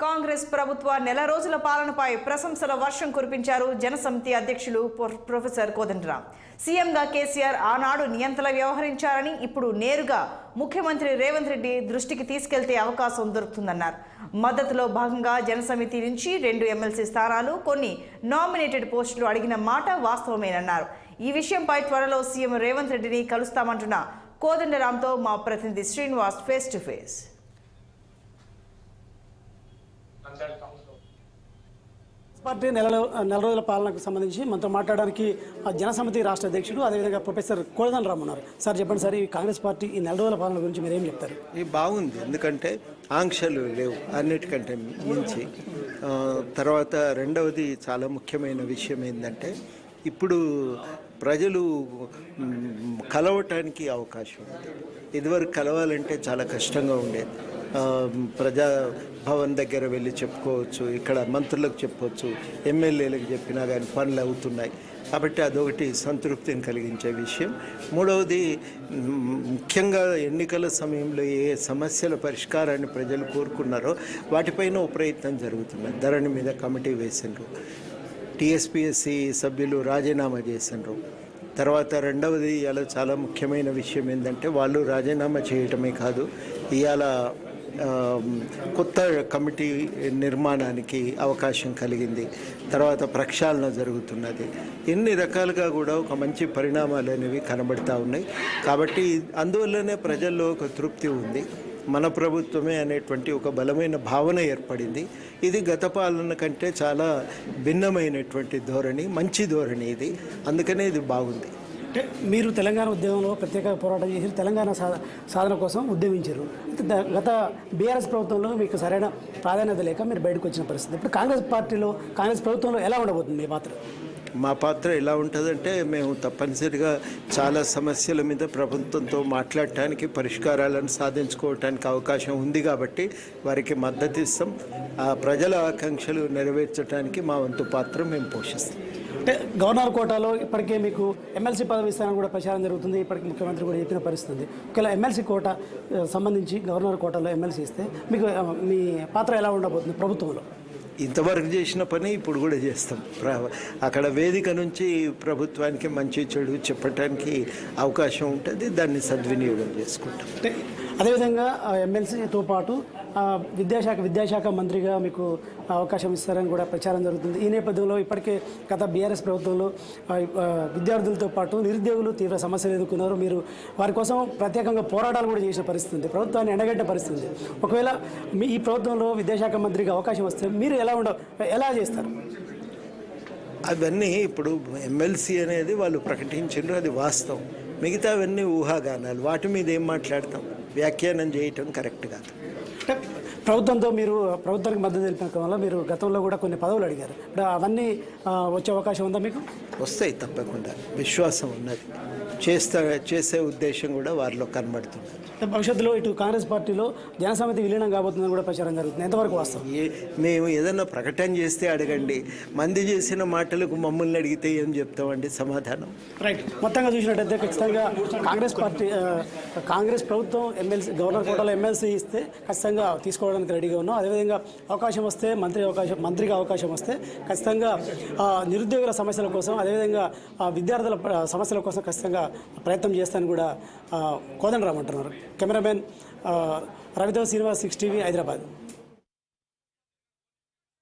కాంగ్రెస్ ప్రభుత్వ నెల రోజుల పాలనపై ప్రశంసల వర్షం కురిపించారు జనసమితి అధ్యక్షులు ప్రొఫెసర్ కోదండరాం. సీఎంగా కేసీఆర్ ఆనాడు నియంత్రణ వ్యవహరించారని ఇప్పుడు నేరుగా ముఖ్యమంత్రి రేవంత్ రెడ్డి దృష్టికి తీసుకెళ్తే అవకాశం దొరుకుతుందన్నారు. మద్దతులో భాగంగా జనసమితి నుంచి 2 ఎమ్మెల్సీ స్థానాలు, కొన్ని నామినేటెడ్ పోస్టులు అడిగిన మాట వాస్తవమేనన్నారు. ఈ విషయంపై త్వరలో సీఎం రేవంత్ రెడ్డిని కలుస్తామంటున్న కోదండరాంతో మా ప్రతినిధి Srinivas face to face. Party నెల రోజుల పాలనకు సంబంధించి మనతో మాట్లాడడానికి జనసమితి రాష్ట్ర అధ్యక్షుడు అదేవిధంగా ప్రొఫెసర్ కోదండరాం ఉన్నారు. సార్ చెప్పండి సార్, ఈ కాంగ్రెస్ పార్టీ ఈ నెల రోజుల పాలన గురించి మీరు ఏం చెప్తారు? ఇది బాగుంది, ఎందుకంటే ఆంక్షలు లేవు అన్నిటికంటే మించి. తర్వాత రెండవది చాలా ముఖ్యమైన విషయం ఏంటంటే ఇప్పుడు ప్రజలు కలవటానికి అవకాశం ఉంది. ఇదివరకు కలవాలంటే చాలా కష్టంగా ఉండేది. ప్రజా భవన్ దగ్గర వెళ్ళి చెప్పుకోవచ్చు, ఇక్కడ మంత్రులకు చెప్పవచ్చు, ఎమ్మెల్యేలకు చెప్పినా కానీ పనులు అవుతున్నాయి. కాబట్టి అదొకటి సంతృప్తిని కలిగించే విషయం. మూడవది, ముఖ్యంగా ఎన్నికల సమయంలో ఏ సమస్యల పరిష్కారాన్ని ప్రజలు కోరుకున్నారో వాటిపైన ఓ ప్రయత్నం జరుగుతున్నది. ధరణి మీద కమిటీ వేసిండ్రు, టీఎస్పీఎస్సీ సభ్యులు రాజీనామా చేసిండ్రు. తర్వాత రెండవది, ఇవాళ చాలా ముఖ్యమైన విషయం ఏంటంటే వాళ్ళు రాజీనామా చేయటమే కాదు, ఇవాళ కొత్త కమిటీ నిర్మాణానికి అవకాశం కలిగింది. తర్వాత ప్రక్షాళన జరుగుతున్నది. ఎన్ని రకాలుగా కూడా ఒక మంచి పరిణామాలు అనేవి కనబడతా ఉన్నాయి. కాబట్టి అందువల్లనే ప్రజల్లో ఒక తృప్తి ఉంది. మన ప్రభుత్వమే అనేటువంటి ఒక బలమైన భావన ఏర్పడింది. ఇది గత పాలన కంటే చాలా భిన్నమైనటువంటి ధోరణి, మంచి ధోరణి ఇది. అందుకనే ఇది బాగుంది. అంటే మీరు తెలంగాణ ఉద్యమంలో ప్రత్యేక పోరాటం చేసి తెలంగాణ సాధన కోసం ఉద్యమించారు. గత బీఆర్ఎస్ ప్రభుత్వంలో మీకు సరైన ప్రాధాన్యత లేక మీరు బయటకు వచ్చిన పరిస్థితి. ఇప్పుడు కాంగ్రెస్ ప్రభుత్వంలో ఎలా ఉండబోతుంది మీ పాత్ర? మా పాత్ర ఎలా ఉంటుందంటే, మేము తప్పనిసరిగా చాలా సమస్యల మీద ప్రభుత్వంతో మాట్లాడటానికి, పరిష్కారాలను సాధించుకోవటానికి అవకాశం ఉంది కాబట్టి వారికి మద్దతు ఇస్తాం. ఆ ప్రజల ఆకాంక్షలు నెరవేర్చడానికి మా వంతు పాత్ర మేము పోషిస్తాం. అంటే గవర్నర్ కోటాలో ఇప్పటికే మీకు ఎమ్మెల్సీ పదవి ఇస్తానని కూడా ప్రచారం జరుగుతుంది. ఇప్పటికీ ముఖ్యమంత్రి కూడా చెప్పిన పరిస్థితి. ఒకవేళ ఎమ్మెల్సీ కోట సంబంధించి గవర్నర్ కోటాలో ఎమ్మెల్సీ ఇస్తే మీకు మీ పాత్ర ఎలా ఉండబోతుంది ప్రభుత్వంలో? ఇంతవరకు చేసిన పని ఇప్పుడు కూడా చేస్తాం. అక్కడ వేదిక నుంచి ప్రభుత్వానికి మంచి చెడు చెప్పడానికి అవకాశం ఉంటుంది, దాన్ని సద్వినియోగం చేసుకుంటాం. అదేవిధంగా ఎమ్మెల్సీతో పాటు విద్యాశాఖ మంత్రిగా మీకు అవకాశం ఇస్తారని కూడా ప్రచారం జరుగుతుంది. ఈ నేపథ్యంలో ఇప్పటికే గత బీఆర్ఎస్ ప్రభుత్వంలో విద్యార్థులతో పాటు నిరుద్యోగులు తీవ్ర సమస్యలు ఎదుర్కొన్నారు. మీరు వారి కోసం ప్రత్యేకంగా పోరాటాలు కూడా చేసిన పరిస్థితి, ప్రభుత్వాన్ని ఎండగట్టే పరిస్థితి. ఒకవేళ ఈ ప్రభుత్వంలో విద్యాశాఖ మంత్రిగా అవకాశం వస్తే మీరు ఎలా చేస్తారు? అవన్నీ ఇప్పుడు ఎమ్మెల్సీ అనేది వాళ్ళు ప్రకటించారు, అది వాస్తవం. మిగతా అవన్నీ ఊహాగానాలు, వాటి మీద ఏం మాట్లాడతాం? వ్యాఖ్యానం చేయటం కరెక్ట్ కాదు. మీరు ప్రభుత్వానికి మద్దతు తెలిపిన వల్ల మీరు గతంలో కూడా కొన్ని పదవులు అడిగారు. ఇప్పుడు అవన్నీ వచ్చే అవకాశం ఉందా మీకు? వస్తాయి, తప్పకుండా. విశ్వాసం ఉన్నది, చేసే ఉద్దేశం కూడా వారిలో కనబడుతుంది. భవిష్యత్తులో ఇటు కాంగ్రెస్ పార్టీలో జనసమితి విలీనం కాబోతుందని కూడా ప్రచారం జరుగుతుంది. ఎంతవరకు వాస్తవం? మేము ఏదన్నా ప్రకటన చేస్తే అడగండి, మంది చేసిన మాటలకు మమ్మల్ని అడిగితే ఏం చెప్తామండి సమాధానం? రైట్. మొత్తంగా చూసినట్టయితే ఖచ్చితంగా కాంగ్రెస్ ప్రభుత్వం గవర్నర్ కోటాలో ఎమ్మెల్సీ ఇస్తే ఖచ్చితంగా తీసుకోవడానికి రెడీగా ఉన్నాం. అదేవిధంగా అవకాశం వస్తే మంత్రిగా అవకాశం వస్తే ఖచ్చితంగా నిరుద్యోగుల సమస్యల కోసం, అదేవిధంగా విద్యార్థుల సమస్యల కోసం ఖచ్చితంగా ప్రయత్నం చేస్తానని కూడా కోదండరాం అంటున్నారు. కెమెరామెన్ రవితో శ్రీనివాస్, 6 టీవీ, హైదరాబాద్.